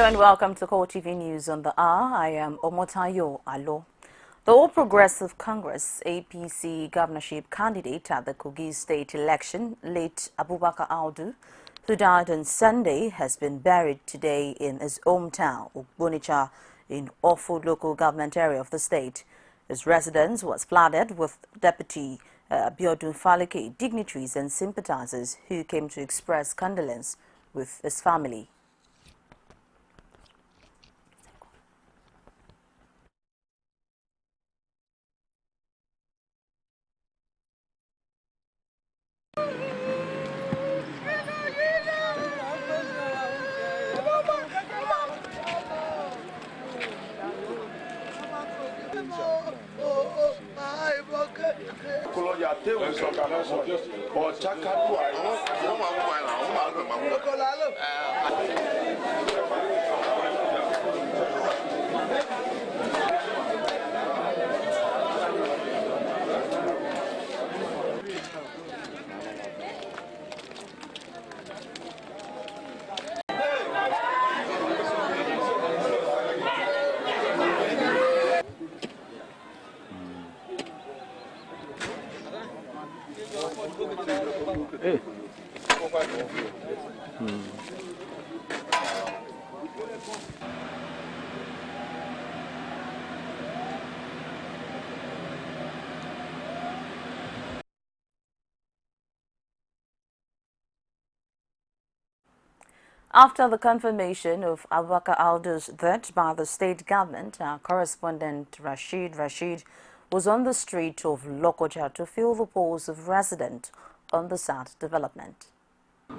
Hello and welcome to CoreTV News on the hour. I am Omotayo Alo. The All Progressive Congress APC governorship candidate at the Kogi state election, late Abubakar Audu, who died on Sunday, has been buried today in his hometown, Ogbonicha, in Ofu local government area of the state. His residence was flooded with Deputy Biodun Falike, dignitaries and sympathizers who came to express condolence with his family. After the confirmation of Abubakar Audu's death by the state government, our correspondent Rashid was on the street of Lokoja to fill the polls of residents on the South development.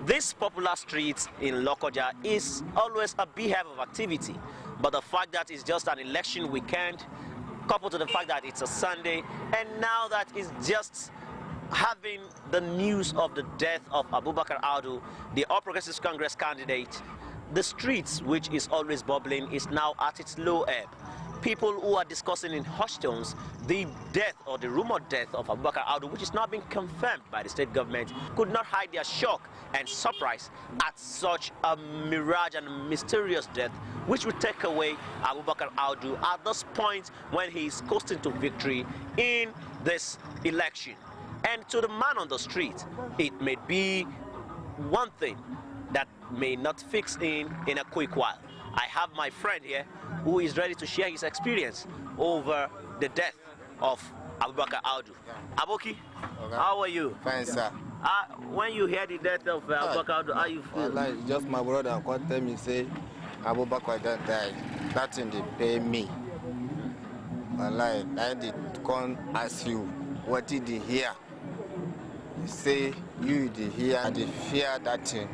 This popular street in Lokoja is always a beehive of activity, but the fact that it's just an election weekend, coupled to the fact that it's a Sunday, and now that it's just having the news of the death of Abubakar Audu, the All Progressives Congress candidate, the streets, which is always bubbling, is now at its low ebb. People who are discussing in hushed tones the death or the rumored death of Abubakar Audu, which is now being confirmed by the state government, could not hide their shock and surprise at such a mirage and mysterious death, which would take away Abubakar Audu at this point when he is coasting to victory in this election. And to the man on the street, it may be one thing that may not fix in a quick while. I have my friend here who is ready to share his experience over the death of Abubakar Audu. Aboki, how are you? Fine, sir. When you hear the death of Abubakar Audu, how you feel? Like just my brother called tell me say Abubakar don't die. That thing they pay me. Like I did come ask you what did he hear? You say you did hear and they fear that thing.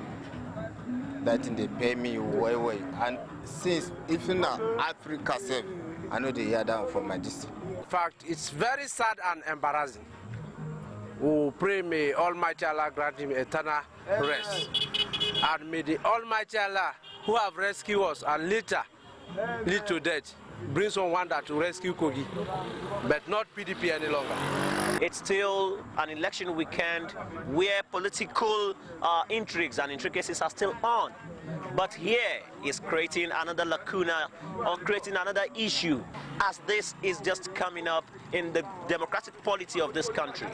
That thing they pay me way. And since if in Africa self, I know they hear that from my district. In fact, it's very sad and embarrassing. We pray may Almighty Allah grant him eternal rest. And may the Almighty Allah who have rescued us and later lead to death bring someone that to rescue Kogi, but not PDP any longer. It's still an election weekend where political intrigues and intricacies are still on. But here is creating another lacuna or creating another issue, as this is just coming up in the democratic polity of this country.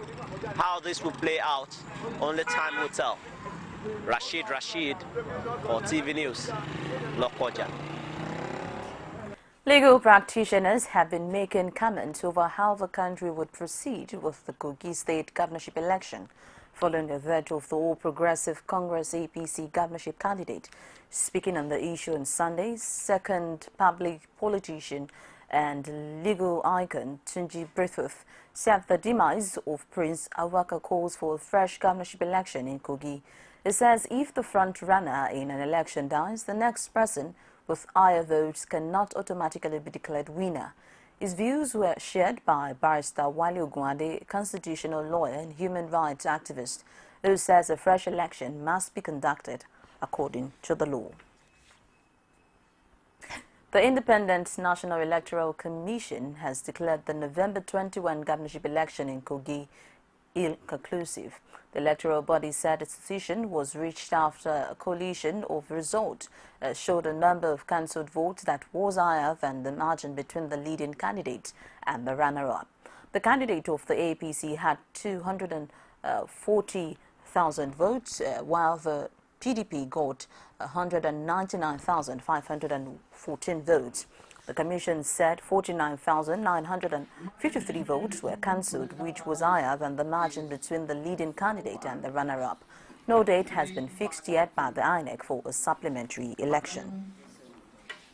How this will play out, only time will tell. Rashid for TV News, Lokoja. Legal practitioners have been making comments over how the country would proceed with the Kogi state governorship election following the death of the All Progressive Congress APC governorship candidate. Speaking on the issue on Sunday, second public politician and legal icon Tunji Breathuth said the demise of Prince Awaka calls for a fresh governorship election in Kogi. It says if the front runner in an election dies, the next person with higher votes cannot automatically be declared winner. His views were shared by Barrister Wale Ogunade, a constitutional lawyer and human rights activist, who says a fresh election must be conducted according to the law. The Independent National Electoral Commission has declared the November 21 governorship election in Kogi inconclusive. The electoral body said its decision was reached after a coalition of results showed a number of cancelled votes that was higher than the margin between the leading candidate and the runner-up. The candidate of the APC had 240,000 votes, while the PDP got 199,514 votes. The Commission said 49,953 votes were cancelled, which was higher than the margin between the leading candidate and the runner-up. No date has been fixed yet by the INEC for a supplementary election.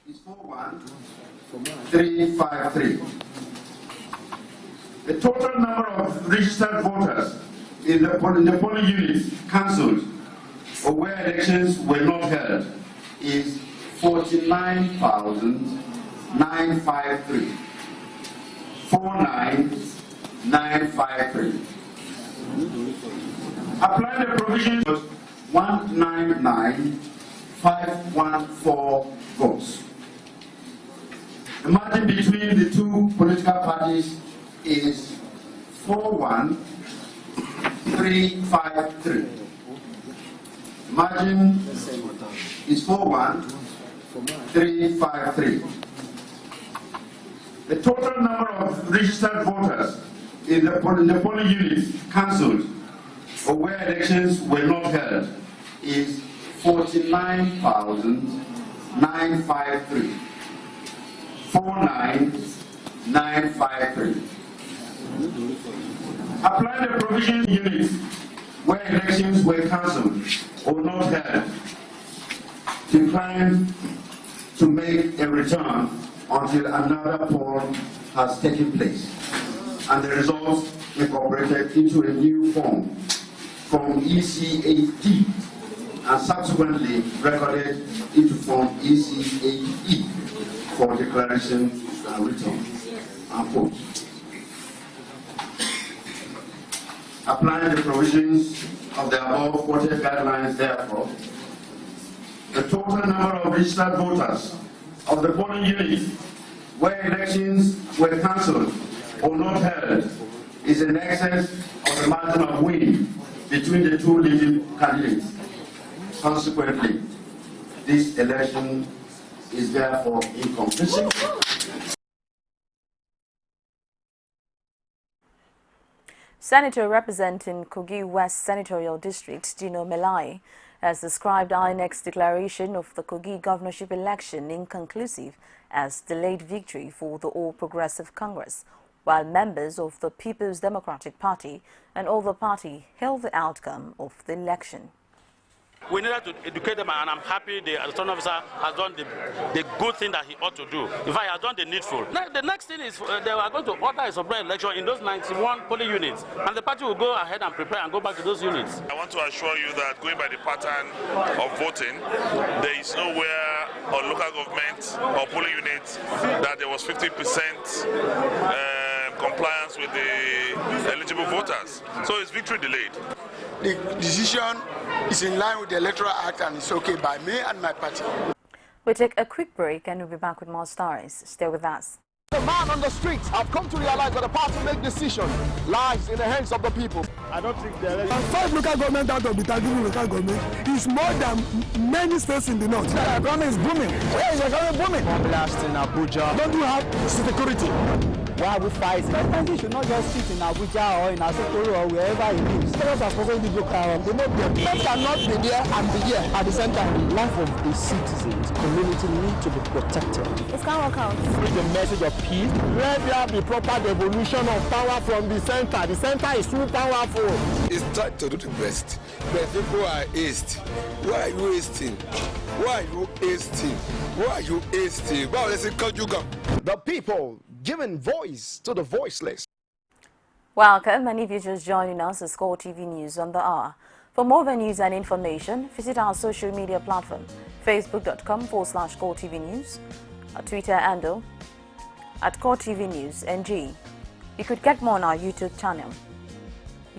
It's 41353. The total number of registered voters in the polling units cancelled or where elections were not held is 49,953. 49953. Apply the provisions of 199,514 votes. The margin between the two political parties is 41353. Margin is 41353. The total number of registered voters in the polling units cancelled or where elections were not held is 49,953. 49953. Apply the provision units where elections were cancelled or not held. Decline to make a return until another poll has taken place and the results incorporated into a new form from EC8D and subsequently recorded into form EC8E for declaration and return. Unquote. Applying the provisions of the above quoted guidelines, therefore, the total number of registered voters of the polling unit where elections were cancelled or not held is in excess of the margin of winning between the two leading candidates. Consequently, this election is therefore inconclusive. Senator representing Kogi West Senatorial District, Dino Melai, has described INEC's declaration of the Kogi governorship election inconclusive as delayed victory for the All Progressive Congress, while members of the People's Democratic Party and other party hailed the outcome of the election. We needed to educate them, and I'm happy the returning officer has done the good thing that he ought to do. In fact, he has done the needful. Now, the next thing is they are going to order a supplementary election in those 91 polling units, and the party will go ahead and prepare and go back to those units. I want to assure you that going by the pattern of voting, there is nowhere on local government or polling units that there was 50% compliance with the eligible voters. So it's victory delayed. The decision is in line with the Electoral Act and it's okay by me and my party. We'll take a quick break and we'll be back with more stories. Stay with us. The man on the streets have come to realize that the power to make decisions lies in the hands of the people. I don't think the election... 5 local government out of the 30 local government is more than many states in the north. The economy is booming. Where is the economy booming? Blast in Abuja. Don't you have security? Why are we fighting? President should not just sit in Abuja or in Asokoro or wherever he lives. Senators are supposed to go around. They know them. Men cannot be there and be here at the same time. The life of the citizens, community need to be protected. It can't work out. Bring the message of peace. Let there be proper devolution of power from the center. The center is too powerful. It's time to do the best. But people are hasty. Why are you hasting? Why are you hasting? Why are you hasting? Why let's say conjugal? The people giving voice to the voiceless. Welcome, and if you're just joining us, it's CoreTV News on the Hour. For more news and information, visit our social media platform, facebook.com/CoreTV News, our Twitter handle @CoreTV News NG. You could get more on our YouTube channel,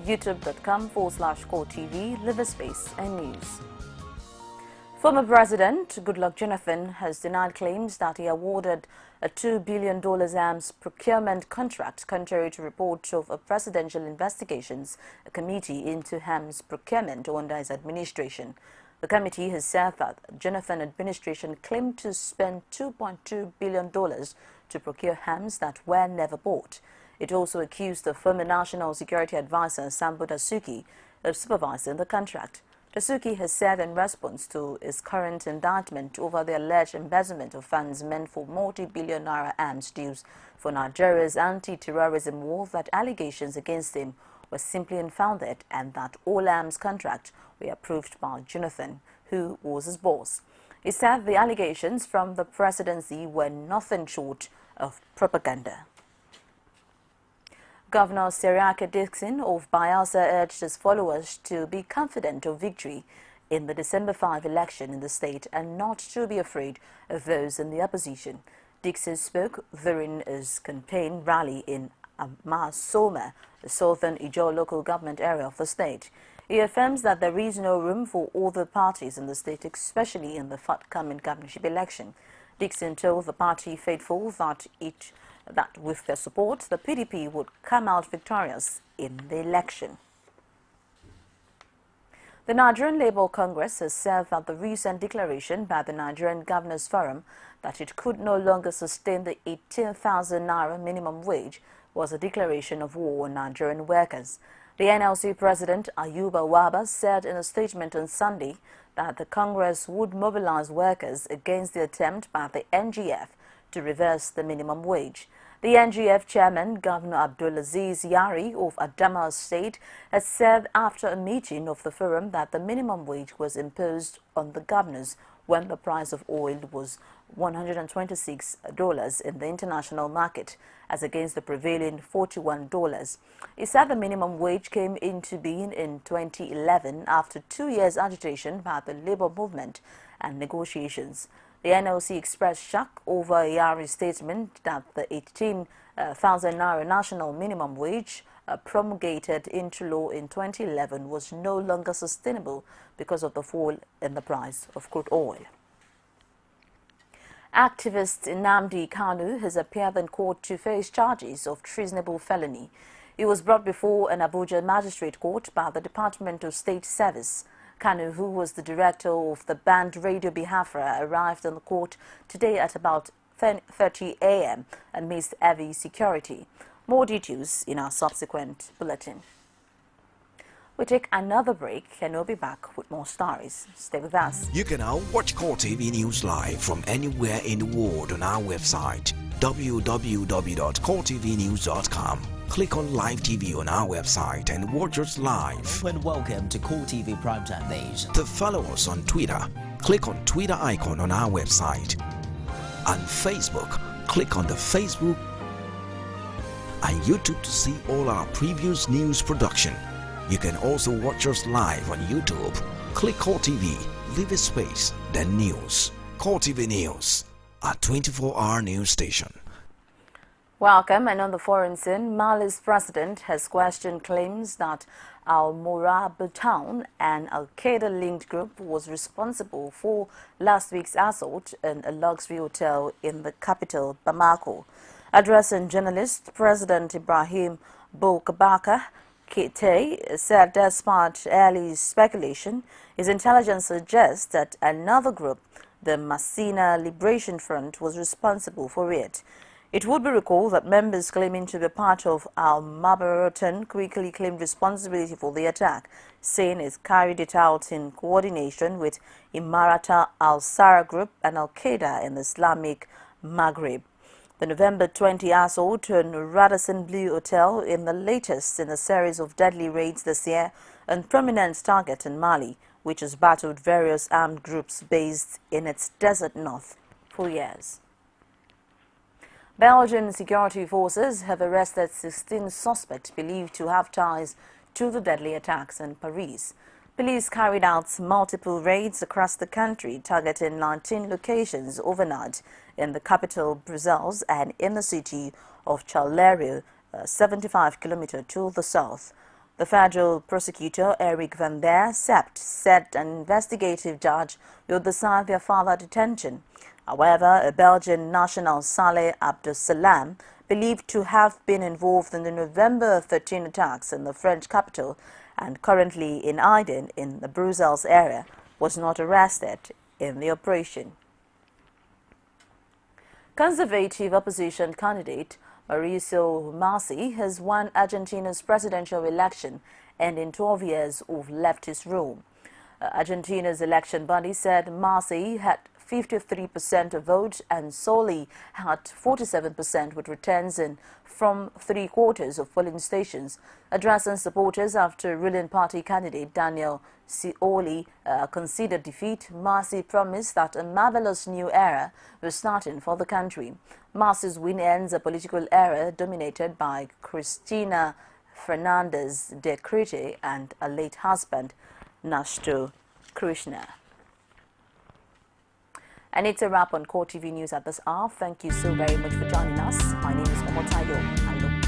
youtube.com/CoreTV, live space and news. Former President Goodluck Jonathan has denied claims that he awarded a $2 billion arms procurement contract, contrary to reports of a presidential investigations committee into arms procurement under his administration. The committee has said that Jonathan administration claimed to spend $2.2 billion to procure arms that were never bought. It also accused the former National Security Advisor Sambo Dasuki of supervising the contract. Dasuki has said in response to his current indictment over the alleged embezzlement of funds meant for multi-billion naira arms deals for Nigeria's anti-terrorism war that allegations against him were simply unfounded and that all arms contracts were approved by Jonathan, who was his boss. He said the allegations from the presidency were nothing short of propaganda. Governor Seriake Dixon of Bayelsa urged his followers to be confident of victory in the December 5 election in the state and not to be afraid of those in the opposition. Dixon spoke during his campaign rally in Amasoma, the southern Ijaw local government area of the state. He affirms that there is no room for other parties in the state, especially in the forthcoming governorship election. Dixon told the party faithful that with their support, the PDP would come out victorious in the election. The Nigerian Labour Congress has said that the recent declaration by the Nigerian Governors Forum that it could no longer sustain the 18,000 naira minimum wage was a declaration of war on Nigerian workers. The NLC President Ayuba Waba said in a statement on Sunday that the Congress would mobilize workers against the attempt by the NGF to reverse the minimum wage. The NGF chairman, Governor Abdulaziz Yari of Adamawa State, has said after a meeting of the forum that the minimum wage was imposed on the governors when the price of oil was $126 in the international market, as against the prevailing $41. He said the minimum wage came into being in 2011 after 2 years agitation by the labor movement and negotiations. The NLC expressed shock over Yari's statement that the 18,000 naira national minimum wage promulgated into law in 2011 was no longer sustainable because of the fall in the price of crude oil. Activist Nnamdi Kanu has appeared in court to face charges of treasonable felony. He was brought before an Abuja magistrate court by the Department of State Service. Kanu, who was the director of the band Radio Biafra, arrived in the court today at about 10:30 a.m. amidst heavy security. More details in our subsequent bulletin. We take another break and we'll be back with more stories. Stay with us. You can now watch CoreTV News live from anywhere in the world on our website www.coretvnews.com. Click on Live TV on our website and watch us live. And welcome to CoreTV Primetime Days. To follow us on Twitter, click on Twitter icon on our website. On Facebook, click on the Facebook and YouTube to see all our previous news production. You can also watch us live on YouTube. Click CoreTV, leave a space, then News. CoreTV News, our 24-hour news station. Welcome. And on the foreign scene, Mali's president has questioned claims that Al-Murab town, an Al-Qaeda-linked group, was responsible for last week's assault in a luxury hotel in the capital, Bamako. Addressing journalists, President Ibrahim Boubacar Keïta said despite early speculation, his intelligence suggests that another group, the Masina Liberation Front, was responsible for it. It would be recalled that members claiming to be part of Al-Mabaratan quickly claimed responsibility for the attack, saying it carried it out in coordination with Imarata al-Sara group and Al-Qaeda in the Islamic Maghreb. The November 20 assault on Radisson Blu Hotel in the latest in a series of deadly raids this year on prominent target in Mali, which has battled various armed groups based in its desert north for years. Belgian security forces have arrested 16 suspects believed to have ties to the deadly attacks in Paris. Police carried out multiple raids across the country, targeting 19 locations overnight in the capital, Brussels, and in the city of Charleroi, 75 kilometers to the south. The federal prosecutor, Eric Van Der Sept, said an investigative judge will decide their further detention. However, a Belgian national, Saleh Abdussalam, believed to have been involved in the November 13 attacks in the French capital and currently in Aden in the Brussels area, was not arrested in the operation. Conservative opposition candidate Mauricio Macri has won Argentina's presidential election, ending 12 years of leftist rule. Argentina's election body said Macri had 53% of votes and Soli had 47% with returns in from 3/4 of polling stations. Addressing supporters after ruling party candidate Daniel Scioli conceded defeat, Macri promised that a marvelous new era was starting for the country. Macri's win ends a political era dominated by Cristina Fernandez de Kirchner and a late husband, Néstor Kirchner. And it's a wrap on CoreTV News at this hour. Thank you so very much for joining us. My name is Omotayo.